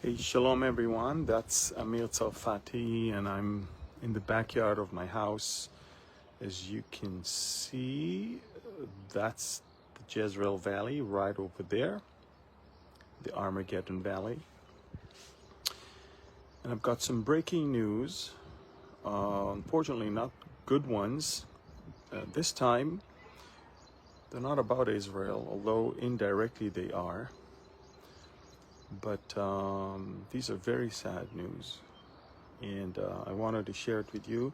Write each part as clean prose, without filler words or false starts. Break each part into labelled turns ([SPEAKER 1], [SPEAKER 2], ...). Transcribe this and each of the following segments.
[SPEAKER 1] Hey, shalom everyone. That's Amir Tsofati, and I'm in the backyard of my house. As you can see, that's the Jezreel Valley right over there, the Armageddon Valley. And I've got some breaking news, unfortunately not good ones. This time, they're not about Israel, although indirectly they are. But these are very sad news, and I wanted to share it with you.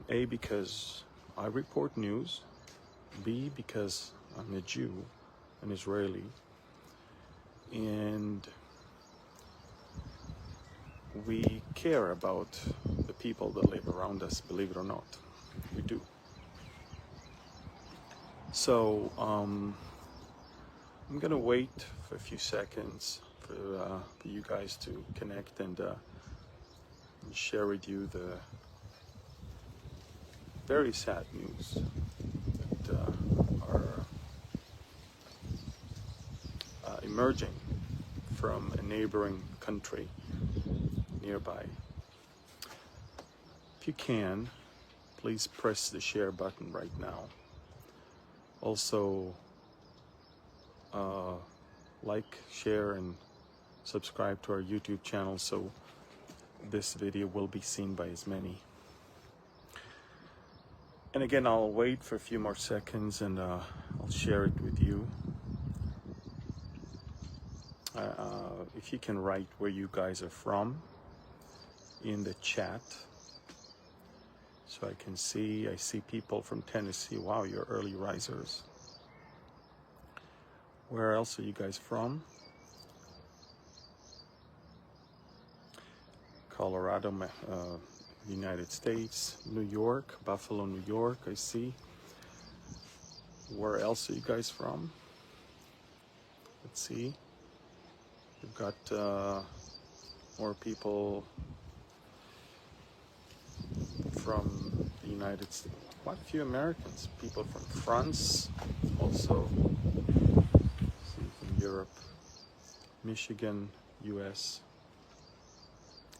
[SPEAKER 1] A, because I report news. B, because I'm a Jew, an Israeli, and we care about the people that live around us, believe it or not. We do. So I'm gonna wait for a few seconds for you guys to connect and share with you the very sad news that are emerging from a neighboring country nearby. If you can, please press the share button right now. Also, like, share, and subscribe to our YouTube channel so this video will be seen by as many. And again, I'll wait for a few more seconds and I'll share it with you. If you can write where you guys are from in the chat so I can see. I see people from Tennessee. Wow, you're early risers. Where else are you guys from? Colorado, United States, New York, Buffalo, New York, I see. Where else are you guys from? Let's see. We've got more people from the United States. Quite a few Americans. People from France, also. Europe, Michigan, US,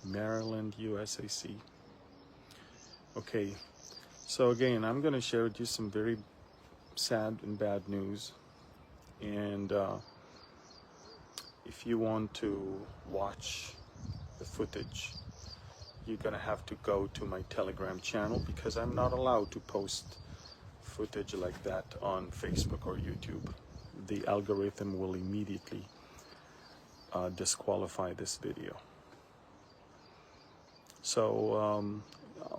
[SPEAKER 1] Maryland, US, I see. Okay, so again, I'm going to share with you some very sad and bad news. And if you want to watch the footage, you're going to have to go to my Telegram channel, because I'm not allowed to post footage like that on Facebook or YouTube. The algorithm will immediately disqualify this video. So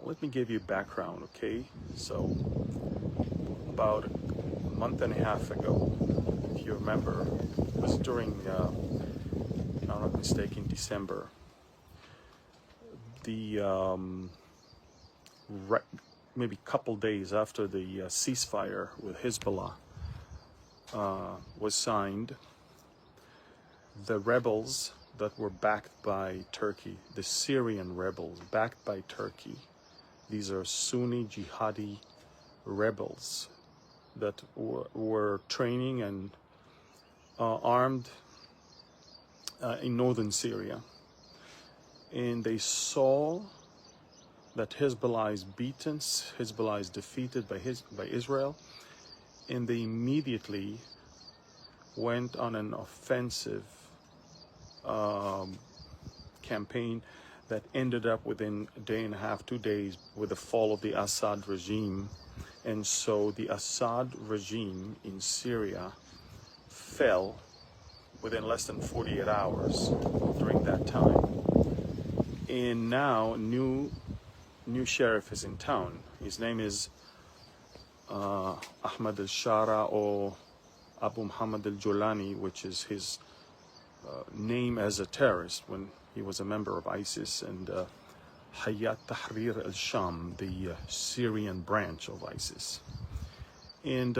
[SPEAKER 1] let me give you background, okay? So about a month and a half ago, if you remember, it was during, if I'm not mistaken, December. The maybe a couple days after the ceasefire with Hezbollah was signed, the rebels that were backed by Turkey, the Syrian rebels backed by Turkey, these are Sunni jihadi rebels that were training and armed in northern Syria. And they saw that Hezbollah is beaten, Hezbollah is defeated by Israel, and they immediately went on an offensive campaign that ended up within a day and a half, 2 days, with the fall of the Assad regime. And so the Assad regime in Syria fell within less than 48 hours during that time. And now new sheriff is in town. His name is Ahmad al-Shara, or Abu Muhammad al-Julani, which is his name as a terrorist when he was a member of ISIS, and Hayat Tahrir al-Sham, the Syrian branch of ISIS. And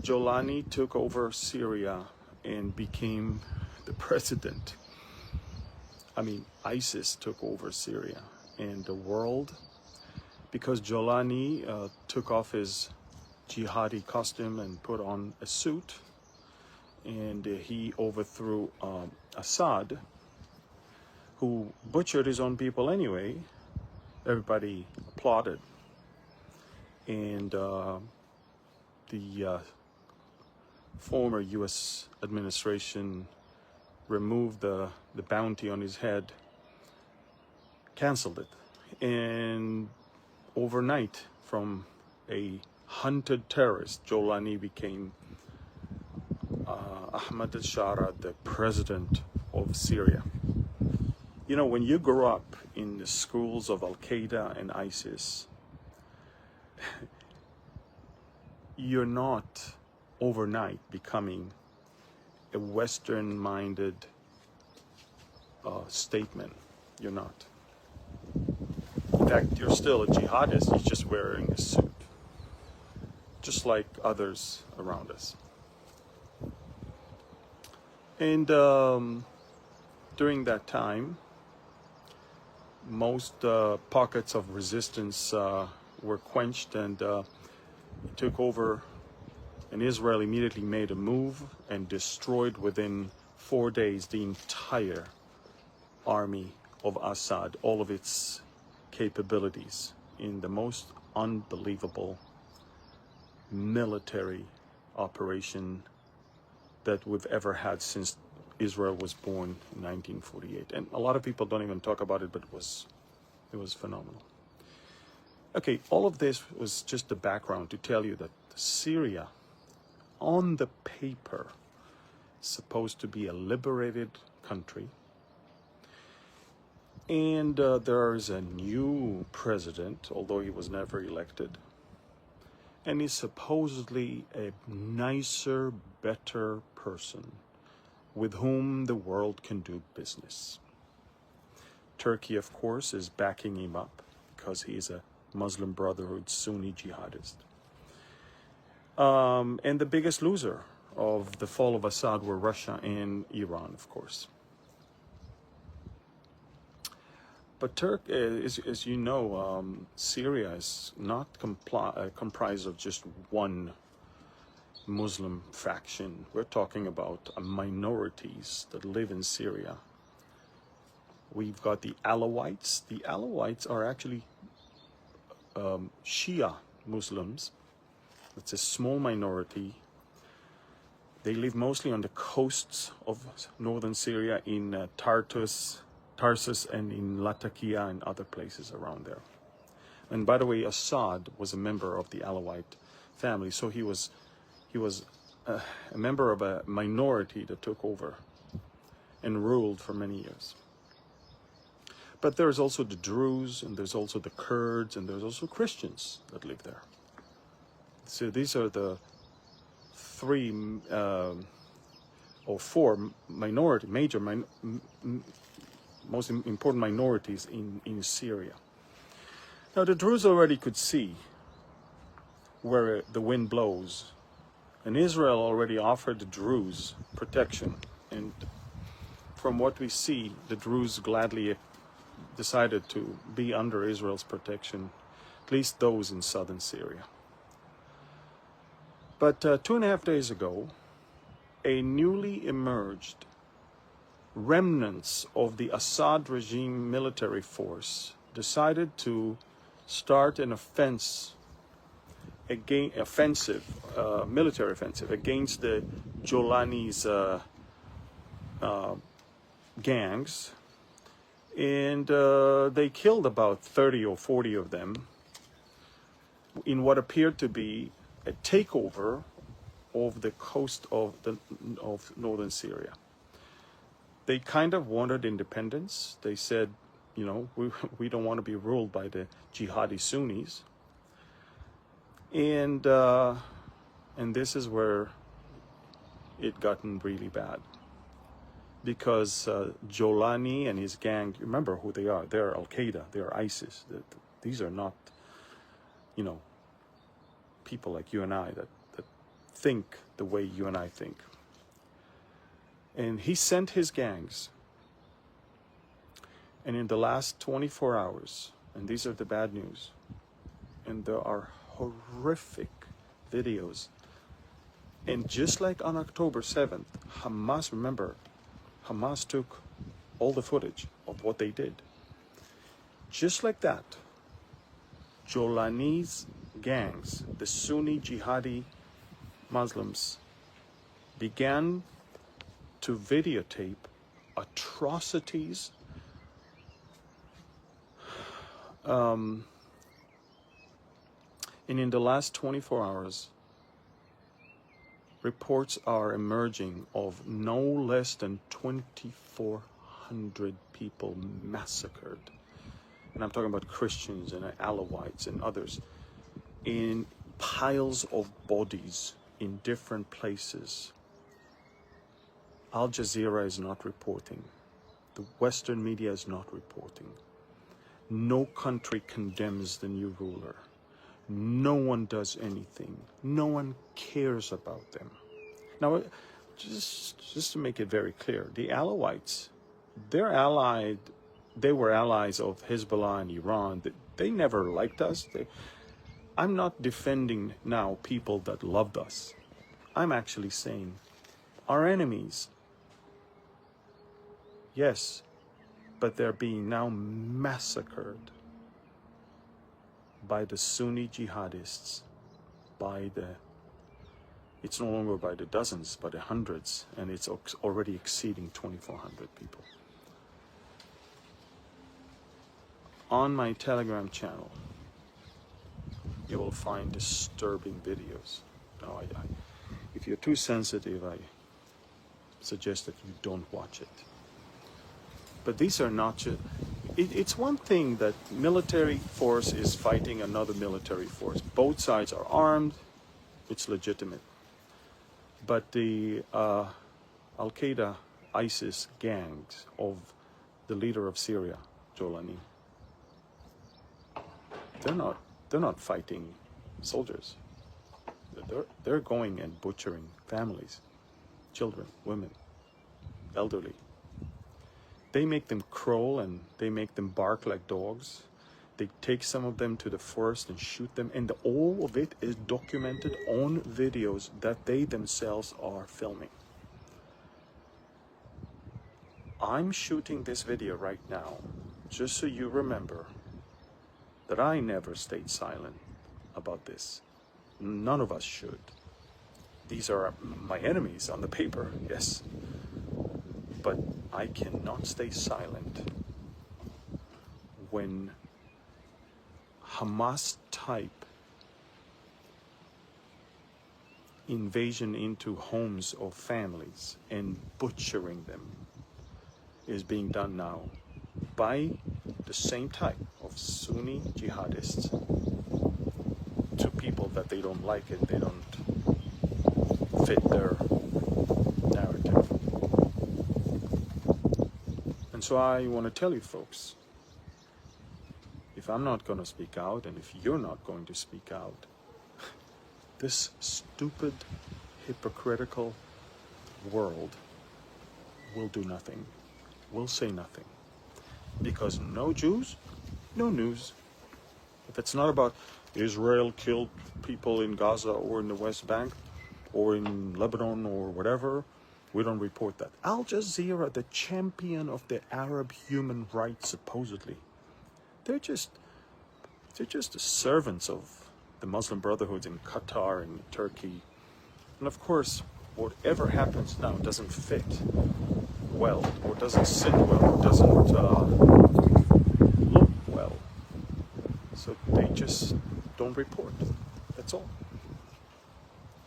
[SPEAKER 1] Jolani took over Syria and became the president. I mean, ISIS took over Syria and the world, because Jolani took off his jihadi costume and put on a suit and he overthrew Assad, who butchered his own people anyway. Everybody applauded, and the former U.S. administration removed the bounty on his head, canceled it, and overnight, from a hunted terrorist, Jolani became Ahmad al-Shara, the president of Syria. You know, when you grow up in the schools of Al-Qaeda and ISIS, you're not overnight becoming a Western-minded statement. You're not. In fact, you're still a jihadist, you're just wearing a suit, just like others around us. And during that time, most pockets of resistance were quenched, and it took over, and Israel immediately made a move and destroyed within 4 days the entire army of Assad, all of its capabilities, in the most unbelievable military operation that we've ever had since Israel was born in 1948. And a lot of people don't even talk about it, but it was phenomenal. Okay, all of this was just the background to tell you that Syria, on the paper, is supposed to be a liberated country. And there is a new president, although he was never elected. And he's supposedly a nicer, better person with whom the world can do business. Turkey, of course, is backing him up because he's a Muslim Brotherhood Sunni jihadist. And the biggest loser of the fall of Assad were Russia and Iran, of course. But as you know, Syria is not comprised of just one Muslim faction. We're talking about minorities that live in Syria. We've got the Alawites. The Alawites are actually Shia Muslims. It's a small minority. They live mostly on the coasts of northern Syria, in Tarsus and in Latakia and other places around there. And by the way, Assad was a member of the Alawite family, so he was a member of a minority that took over and ruled for many years. But there's also the Druze, and there's also the Kurds, and there's also Christians that live there. So these are the three or four most important minorities in Syria. Now the Druze already could see where the wind blows, and Israel already offered the Druze protection, and from what we see, the Druze gladly decided to be under Israel's protection, at least those in southern Syria. But 2.5 days ago, a newly emerged remnants of the Assad regime military force decided to start an military offensive against the Jolani's gangs, and they killed about 30 or 40 of them in what appeared to be a takeover of the coast of northern Syria. They kind of wanted independence. They said, you know, we don't want to be ruled by the jihadi Sunnis. And this is where it gotten really bad. Because Jolani and his gang, remember who they are. They're Al-Qaeda, they're ISIS. These are not, you know, people like you and I that think the way you and I think. And he sent his gangs. And in the last 24 hours, and these are the bad news, and there are horrific videos And just like on October 7th, Hamas, remember, Hamas took all the footage of what they did. Just like that, Jolani's gangs, the Sunni jihadi Muslims, began to videotape atrocities and in the last 24 hours, reports are emerging of no less than 2,400 people massacred. And I'm talking about Christians and Alawites and others, in piles of bodies in different places. Al Jazeera is not reporting. The Western media is not reporting. No country condemns the new ruler. No one does anything. No one cares about them. Now, just to make it very clear, the Alawites, they were allies of Hezbollah and Iran. They never liked us. I'm not defending now people that loved us. I'm actually saying our enemies, yes, but they're being now massacred by the Sunni jihadists, it's no longer by the dozens, but the hundreds, and it's already exceeding 2,400 people. On my Telegram channel, you will find disturbing videos. Now, if you're too sensitive, I suggest that you don't watch it. But these are not just... It's one thing that military force is fighting another military force. Both sides are armed. It's legitimate. But the Al-Qaeda, ISIS gangs of the leader of Syria, Jolani, they're not fighting soldiers. They're going and butchering families, children, women, elderly. They make them crawl and they make them bark like dogs. They take some of them to the forest and shoot them, and all of it is documented on videos that they themselves are filming. I'm shooting this video right now just so you remember that I never stayed silent about this. None of us should. These are my enemies on the paper, yes. But I cannot stay silent when Hamas-type invasion into homes of families and butchering them is being done now by the same type of Sunni jihadists to people that they don't like and they don't fit their narrative. And so I want to tell you folks, if I'm not going to speak out and if you're not going to speak out, this stupid, hypocritical world will do nothing, will say nothing. Because no Jews, no news. If it's not about Israel killed people in Gaza or in the West Bank or in Lebanon or whatever, we don't report that. Al Jazeera, the champion of the Arab human rights, supposedly, they're just the servants of the Muslim Brotherhood in Qatar and Turkey. And of course, whatever happens now doesn't fit well, or doesn't sit well, or doesn't look well. So they just don't report. That's all.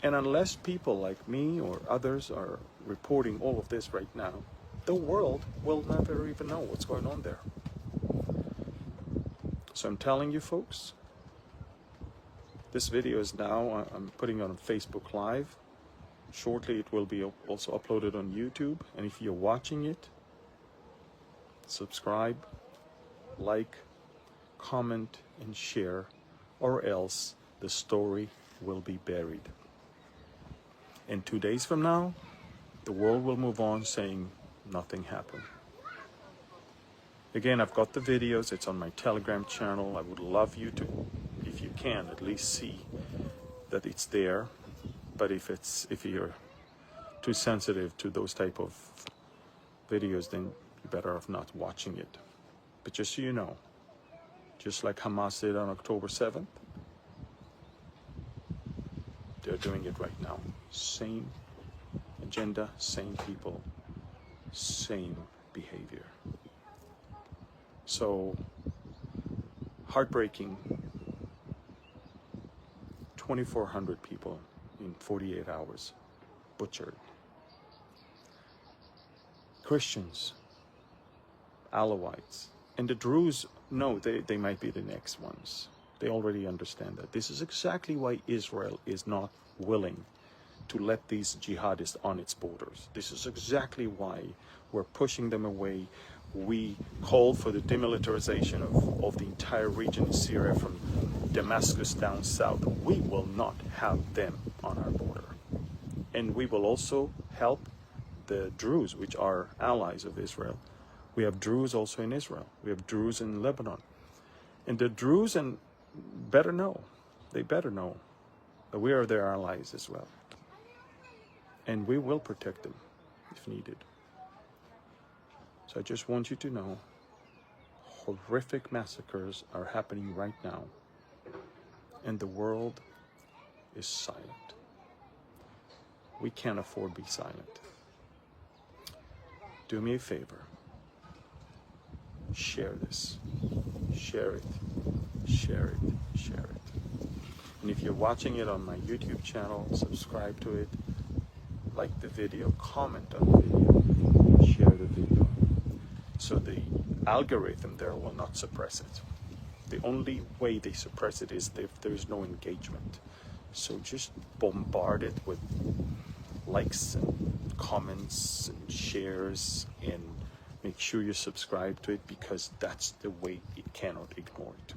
[SPEAKER 1] And unless people like me or others are reporting all of this right now, the world will never even know what's going on there. So I'm telling you folks, this video is now, I'm putting it on Facebook Live. Shortly it will be also uploaded on YouTube. And if you're watching it, subscribe, like, comment, and share, or else the story will be buried. And 2 days from now, the world will move on saying nothing happened. Again, I've got the videos. It's on my Telegram channel. I would love you to, if you can, at least see that it's there. But if you're too sensitive to those type of videos, then you're better off not watching it. But just so you know, just like Hamas did on October 7th, they're doing it right now. Same agenda, same people, same behavior. So, heartbreaking. 2,400 people in 48 hours butchered. Christians, Alawites, and the Druze, no, they might be the next ones. They already understand that. This is exactly why Israel is not willing to let these jihadists on its borders. This is exactly why we're pushing them away. We call for the demilitarization of the entire region in Syria from Damascus down south. We will not have them on our border. And we will also help the Druze, which are allies of Israel. We have Druze also in Israel. We have Druze in Lebanon. And the Druze better know that we are their allies as well. And we will protect them if needed. So I just want you to know, horrific massacres are happening right now. And the world is silent. We can't afford to be silent. Do me a favor. Share this. Share it. Share it. Share it. And if you're watching it on my YouTube channel, subscribe to it. Like the video. Comment on the video. Share the video. So the algorithm there will not suppress it. The only way they suppress it is if there is no engagement. So just bombard it with likes and comments and shares, and make sure you subscribe to it, because that's the way it cannot ignore it.